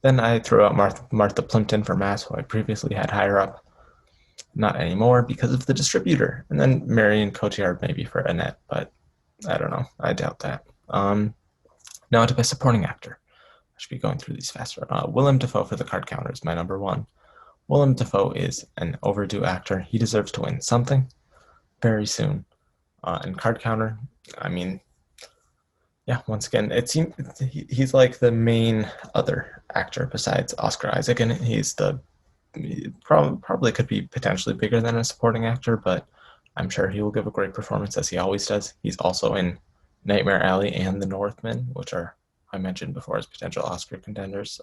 Then I throw out Martha Plimpton for Mass, who I previously had higher up. Not anymore because of the distributor. And then Marion Cotillard maybe for Annette, but I don't know. I doubt that. Now to Best Supporting Actor. I should be going through these faster. Willem Dafoe for The Card Counter is my number one. Willem Dafoe is an overdue actor. He deserves to win something very soon. And Card Counter, I mean, yeah, once again, it seems he's like the main other actor besides Oscar Isaac, and he's the probably could be potentially bigger than a supporting actor, but I'm sure he will give a great performance as he always does. He's also in Nightmare Alley and The Northman, which are I mentioned before as potential Oscar contenders.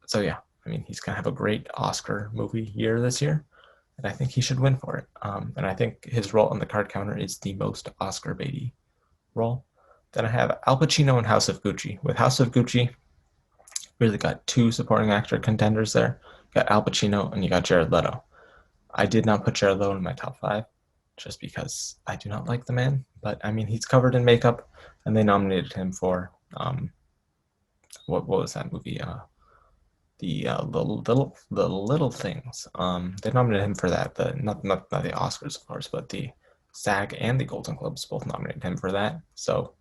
So yeah, I mean he's gonna have a great Oscar movie year this year, and I think he should win for it. And I think his role on The Card Counter is the most Oscar baity role. Then I have Al Pacino in House of Gucci. With House of Gucci, really got two supporting actor contenders there. You got Al Pacino and you got Jared Leto. I did not put Jared Leto in my top five just because I do not like the man. But I mean, he's covered in makeup, and they nominated him for what was that movie? The Little Things. They nominated him for that. Not the Oscars, of course, but the SAG and the Golden Globes both nominated him for that. So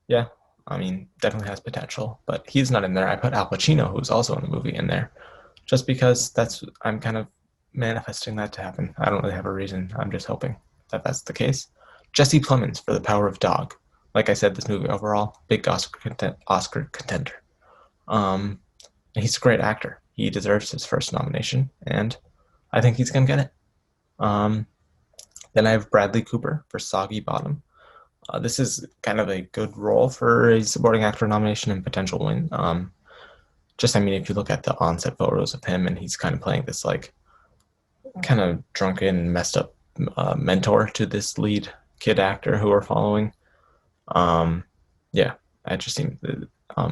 yeah, I mean, definitely has potential, but he's not in there. I put Al Pacino, who's also in the movie, in there, just because I'm kind of manifesting that to happen. I don't really have a reason. I'm just hoping that that's the case. Jesse Plemons for The Power of Dog. Like I said, this movie overall, big Oscar contender. And he's a great actor. He deserves his first nomination, and I think he's gonna get it. Then I have Bradley Cooper for Soggy Bottom. This is kind of a good role for a supporting actor nomination and potential win. I mean, if you look at the onset photos of him, and he's kind of playing this like kind of drunken, messed up mentor to this lead kid actor who we're following. Yeah, it just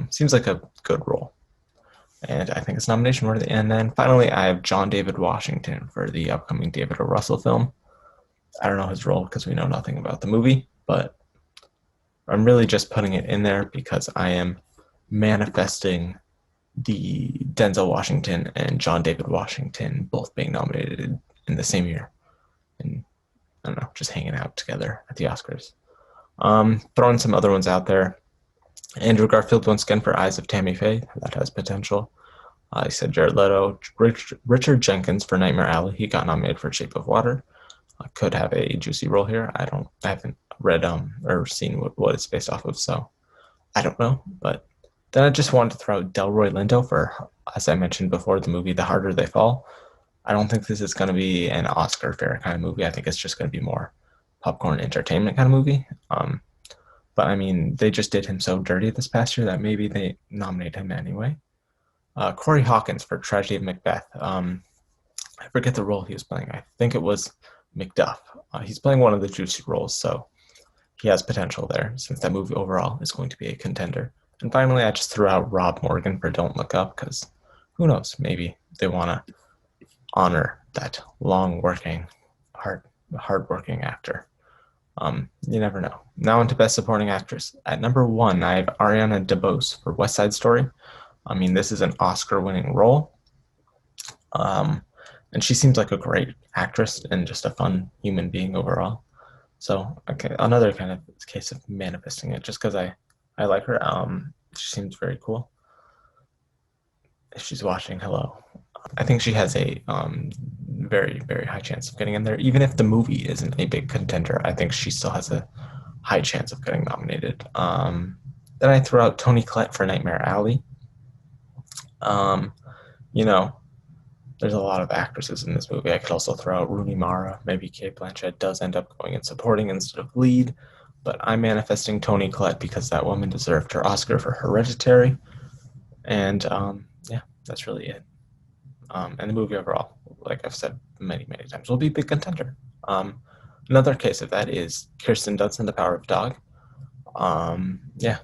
seems like a good role, and I think it's nomination worthy. And then finally, I have John David Washington for the upcoming David O. Russell film. I don't know his role because we know nothing about the movie, but I'm really just putting it in there because I am manifesting the Denzel Washington and John David Washington both being nominated in the same year, and I don't know, just hanging out together at the Oscars. Throwing some other ones out there. Andrew Garfield once again for Eyes of Tammy Faye. That has potential. I said Jared Leto. Richard Jenkins for Nightmare Alley. He got nominated for Shape of Water. Could have a juicy role here. I haven't read or seen what it's based off of, so I don't know. But then I just wanted to throw out Delroy Lindo for, as I mentioned before, the movie The Harder They Fall. I don't think this is going to be an Oscar fair kind of movie. I think it's just going to be more popcorn entertainment kind of movie. But I mean, they just did him so dirty this past year that maybe they nominate him anyway. Corey Hawkins for Tragedy of Macbeth. I forget the role he was playing. I think it was Macduff. He's playing one of the juicy roles, so he has potential there since that movie overall is going to be a contender. And finally, I just threw out Rob Morgan for Don't Look Up because who knows? Maybe they want to honor that long-working, hard-working actor. You never know. Now into Best Supporting Actress. At number 1, I have Ariana DeBose for West Side Story. I mean, this is an Oscar-winning role. And she seems like a great actress and just a fun human being overall. So, okay, another kind of case of manifesting it just because I like her. She seems very cool. If she's watching, hello. I think she has a very, very high chance of getting in there. Even if the movie isn't a big contender, I think she still has a high chance of getting nominated. Then I threw out Toni Collette for Nightmare Alley. There's a lot of actresses in this movie. I could also throw out Rooney Mara. Maybe Cate Blanchett does end up going in supporting instead of lead. But I'm manifesting Toni Collette because that woman deserved her Oscar for Hereditary. And yeah, that's really it. And the movie overall, like I've said many, many times, will be a big contender. Another case of that is Kirsten Dunst in The Power of Dog. Yeah,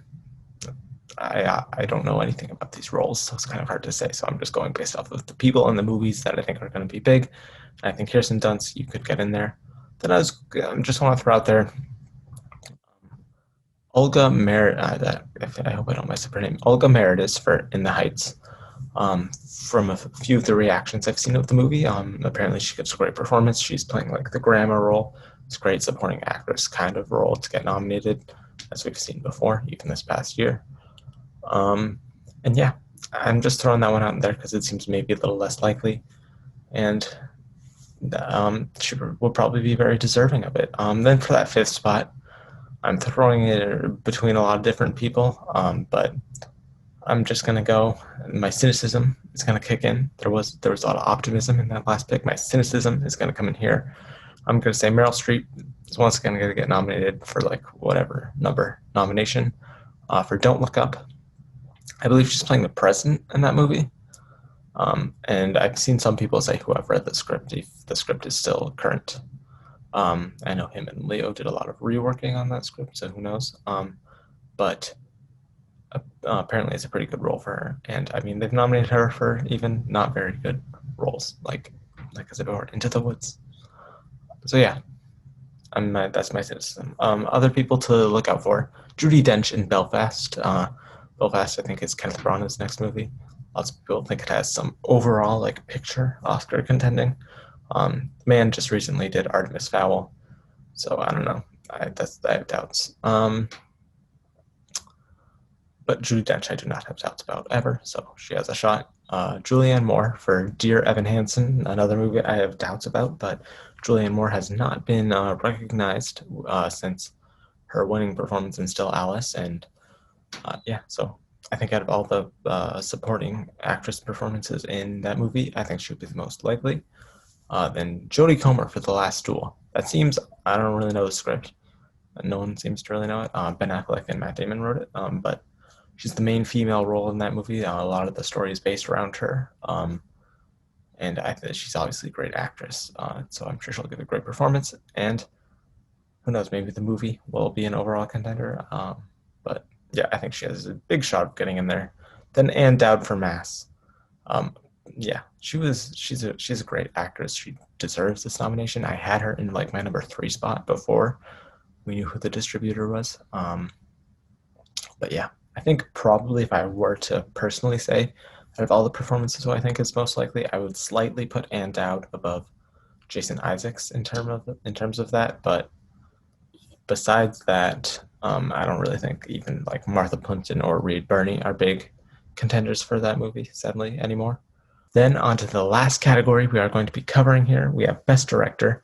I don't know anything about these roles, so it's kind of hard to say. So I'm just going based off of the people in the movies that I think are going to be big. I think Kirsten Dunst, you could get in there. Then I just want to throw out there Olga Meredith. I hope I don't mess up her name. Olga Meredith for In the Heights. From a few of the reactions I've seen of the movie, apparently she gives a great performance. She's playing like the grandma role. It's a great supporting actress kind of role to get nominated, as we've seen before, even this past year. And yeah, I'm just throwing that one out there because it seems maybe a little less likely, and she will probably be very deserving of it. Then for that 5th spot, I'm throwing it between a lot of different people, but I'm just gonna go. My cynicism is gonna kick in. There was a lot of optimism in that last pick. My cynicism is gonna come in here. I'm gonna say Meryl Streep is once again gonna get nominated for like whatever number nomination for Don't Look Up. I believe she's playing the president in that movie. And I've seen some people say who have read the script, if the script is still current. I know him and Leo did a lot of reworking on that script, so who knows. But apparently it's a pretty good role for her. And I mean, they've nominated her for even not very good roles, like I said before, Into the Woods. So yeah, that's my cynicism. Other people to look out for: Judi Dench in Belfast. Belfast, I think, is Kenneth Branagh's next movie. Lots of people think it has some overall like picture Oscar contending. The man just recently did Artemis Fowl, so I don't know. I have doubts. But Judi Dench, I do not have doubts about ever, so she has a shot. Julianne Moore for Dear Evan Hansen, another movie I have doubts about, but Julianne Moore has not been recognized since her winning performance in Still Alice, and yeah, so I think out of all the supporting actress performances in that movie, I think she would be the most likely. Then Jodie Comer for The Last Duel. That seems, I don't really know the script. No one seems to really know it. Ben Affleck and Matt Damon wrote it, but she's the main female role in that movie. A lot of the story is based around her, and I think she's obviously a great actress, so I'm sure she'll give a great performance, and who knows, maybe the movie will be an overall contender, but yeah, I think she has a big shot of getting in there. Then Anne Dowd for Mass. Um, yeah, she's a great actress. She deserves this nomination. I had her in like my number 3 spot before we knew who the distributor was. But yeah, I think probably if I were to personally say out of all the performances who I think is most likely, I would slightly put Anne Dowd above Jason Isaacs in terms of that. But besides that, I don't really think even like Martha Plimpton or Reed Birney are big contenders for that movie, sadly, anymore. Then on to the last category we are going to be covering here. We have Best Director.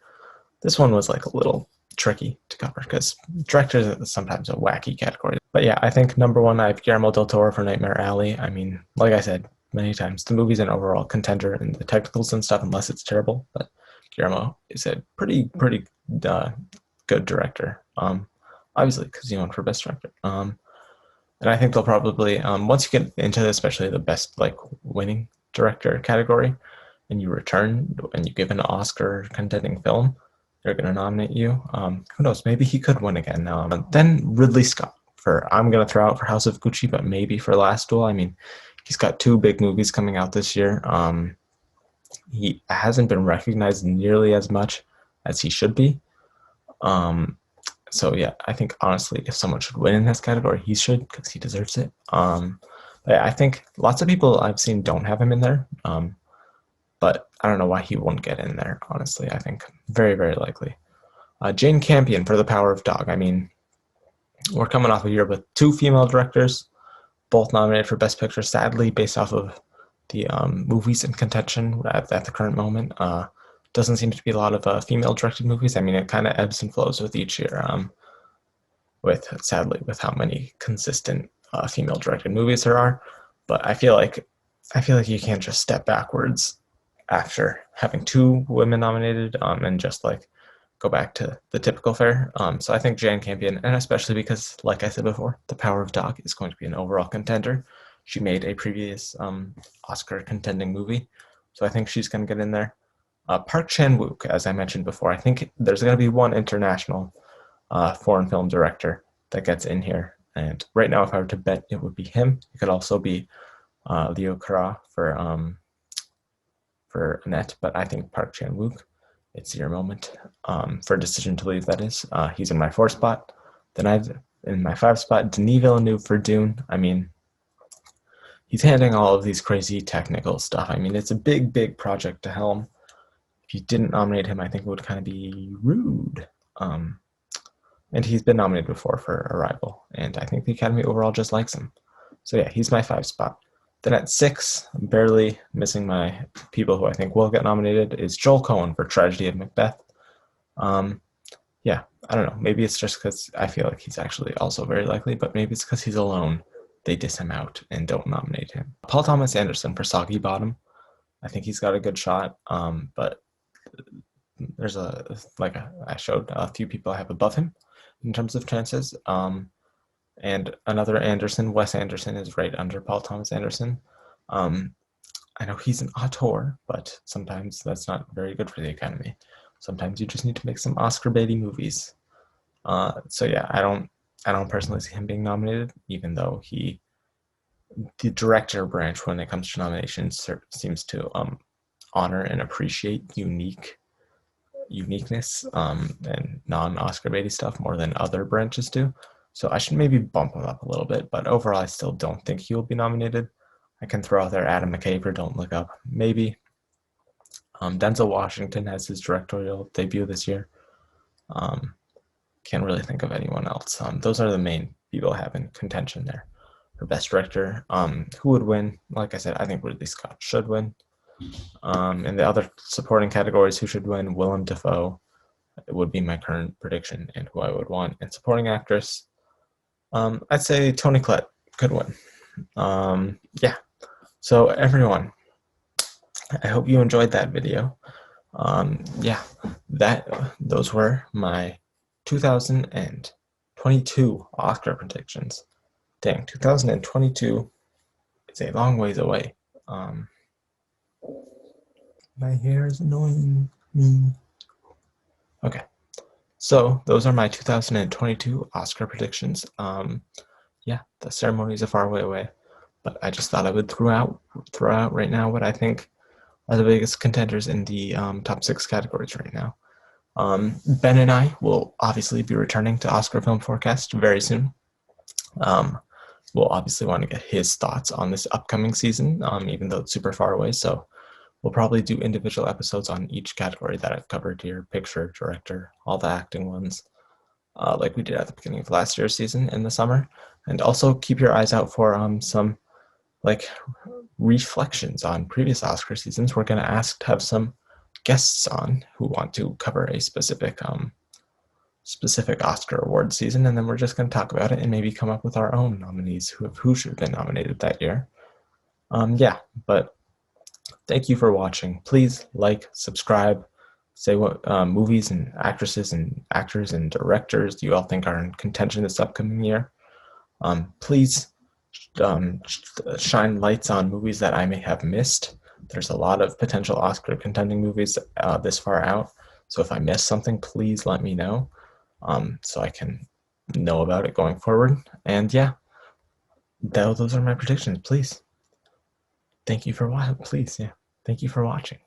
This one was like a little tricky to cover because directors is sometimes a wacky category. But yeah, I think number one, I have Guillermo del Toro for Nightmare Alley. I mean, like I said many times, the movie's an overall contender in the technicals and stuff, unless it's terrible. But Guillermo is a pretty good director. Obviously, because he won for Best Director. And I think they'll probably once you get into especially the best like winning director category, and you return and you give an Oscar contending film, they're going to nominate you. Who knows? Maybe he could win again. Then Ridley Scott for I'm going to throw out for House of Gucci, but maybe for Last Duel. I mean, he's got 2 big movies coming out this year. He hasn't been recognized nearly as much as he should be. So yeah, I think honestly, if someone should win in this category, he should because he deserves it. I think lots of people I've seen don't have him in there. But I don't know why he won't get in there, honestly. I think very, very likely. Jane Campion for The Power of Dog. I mean, we're coming off a year with 2 female directors, both nominated for Best Picture, sadly, based off of the movies in contention at the current moment. Doesn't seem to be a lot of female-directed movies. I mean, it kind of ebbs and flows with each year, sadly, with how many consistent female-directed movies there are. But I feel like you can't just step backwards after having 2 women nominated and just like go back to the typical fare. So I think Jane Campion, and especially because, like I said before, The Power of Dog is going to be an overall contender. She made a previous Oscar contending movie, so I think she's going to get in there. Park Chan-wook, as I mentioned before, I think there's going to be one international foreign film director that gets in here. And right now, if I were to bet, it would be him. It could also be Leo Kara for Annette, but I think Park Chan-wook, it's your moment. For Decision to Leave, that is. He's in my 4 spot. Then I've in my 5 spot, Denis Villeneuve for Dune. I mean, he's handling all of these crazy technical stuff. I mean, it's a big, big project to helm. If you didn't nominate him, I think it would kind of be rude. And he's been nominated before for Arrival, and I think the Academy overall just likes him. So yeah, he's my 5 spot. Then at 6, barely missing my people who I think will get nominated, is Joel Coen for Tragedy of Macbeth. Yeah, I don't know. Maybe it's just because I feel like he's actually also very likely, but maybe it's because he's alone. They diss him out and don't nominate him. Paul Thomas Anderson for Soggy Bottom. I think he's got a good shot, but there's I showed a few people I have above him in terms of chances. And another Anderson, Wes Anderson, is right under Paul Thomas Anderson. I know he's an auteur, but sometimes that's not very good for the Academy. Sometimes you just need to make some Oscar baity movies. So yeah, I don't personally see him being nominated, even though the director branch, when it comes to nominations, seems to honor and appreciate uniqueness and non-Oscar baity stuff more than other branches do. So I should maybe bump him up a little bit, but overall, I still don't think he will be nominated. I can throw out there Adam McKay for Don't Look Up, maybe. Denzel Washington has his directorial debut this year. Can't really think of anyone else. Those are the main people I have in contention there for Best Director. Who would win? Like I said, I think Ridley Scott should win. In the other supporting categories, who should win? Willem Dafoe. It would be my current prediction and who I would want. And supporting actress, I'd say Toni Collette could win. Yeah. So everyone, I hope you enjoyed that video. Yeah, those were my 2022 Oscar predictions. Dang, 2022 is a long ways away. My hair is annoying me. Okay. So those are my 2022 Oscar predictions. yeah, the ceremonies are far way away. But I just thought I would throw out right now what I think are the biggest contenders in the top 6 categories right now. Ben and I will obviously be returning to Oscar Film Forecast very soon. We'll obviously want to get his thoughts on this upcoming season, even though it's super far away. So we'll probably do individual episodes on each category that I've covered here: picture, director, all the acting ones, like we did at the beginning of last year's season in the summer. And also keep your eyes out for some like reflections on previous Oscar seasons. We're going to ask to have some guests on who want to cover a specific Oscar award season, and then we're just going to talk about it and maybe come up with our own nominees who should have been nominated that year. Yeah, but thank you for watching. Please like, subscribe, say what movies and actresses and actors and directors do you all think are in contention this upcoming year. Please shine lights on movies that I may have missed. There's a lot of potential Oscar contending movies this far out. So if I miss something, please let me know so I can know about it going forward. And yeah, those are my predictions. Please. Thank you for watching. Please, yeah. Thank you for watching.